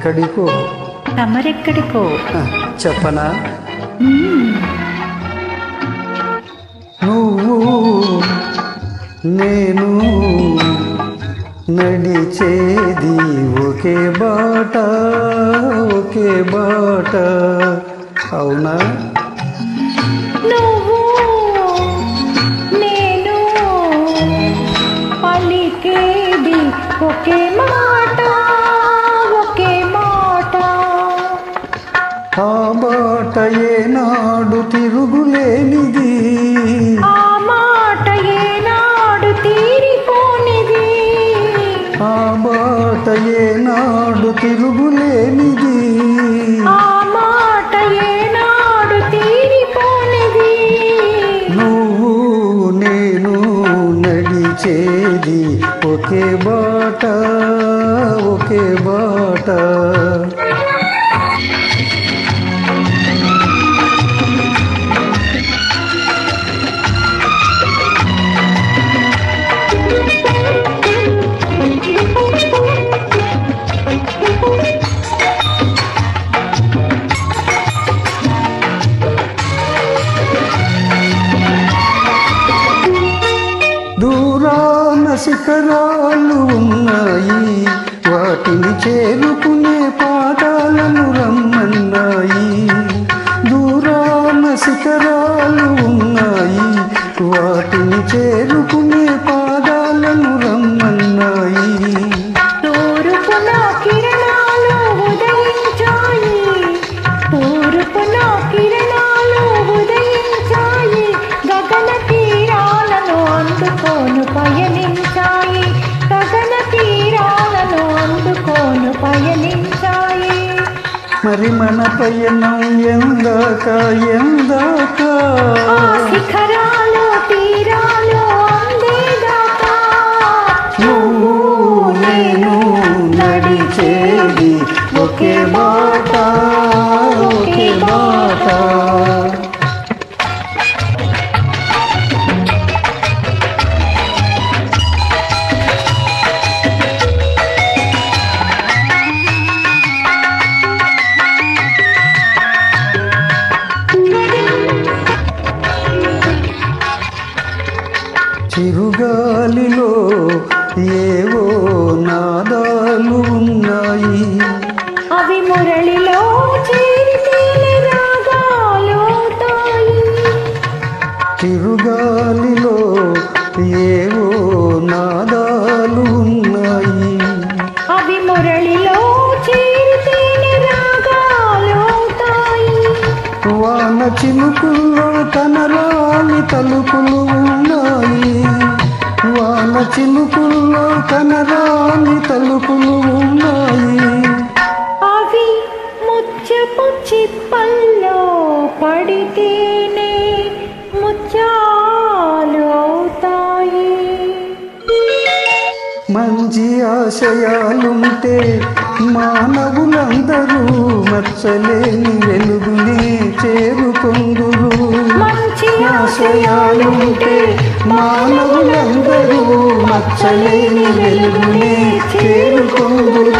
ఎక్కడికో తమరెక్కడికో చెప్పనా నువ్వు నేను నడిచేది ఒకే బాట ఒకే బాట అవునా నువ్వు నేను పలికేది ఒకే మాట ఒకే మాట ఆ బాట ఏనాడు తిరుగులేనిది ఆ మాట ఏనాడు తీరిపోనిది ఆ బాట ఏనాడు తిరుగులేనిది ఆ మాట ఏనాడు తీరిపోనిది నువ్వు నేను నడిచేది ఒకే బాట ఒకే బాట దూరాన శిఖరాలు ఉన్నాయి వాటిని చేరుకునే పాదాలను రమ్మన్నాయి దూరాన శిఖరాలు ఉన్నాయి వాటిని చేరుకునే పాదాలను రమ్మన్నాయి తూర్పున కిరణాలు ఉదయించాయి తూర్పున కిరణాలు ఉదయించాయి గగన తీరాలను అందుకోను పయనించాయి గగన తీరాలను అందుకోను పయనించాయి మరి మన పయనం ఎందాక ఎందాక ఆ శిఖరాలు తీరాలు అందేదాకా నువ్వు నేను నడిచేది ఒకే బాట ఒకే బాట చిరుగాలిలో ఏవో నాదాలు ఉన్నాయి అవి మురళిలో చేరితే రాగాలవుతాయి చిరుగాలిలో ఏవో నాదాలు ఉన్నాయి అవి మురళిలో చేరితే రాగాలవుతాయి వాన చినుకుల్లో కనరాని తలుపులు ఉన్నాయి వాన చినుకుల్లో కనరాని తలుపులు ఉన్నాయి అవి ముచ్చపు చిప్పల్లో పడితేనే ముత్యాలు అవుతాయి మంచి ఆశయాలుంటే మానవులందరూ మచ్చలేని వెలుగునే చేరుకొందురు మంచి ఆశయాలుంటే మానవులందరూ మచ్చలేని వెలుగునే చేరుకొందురు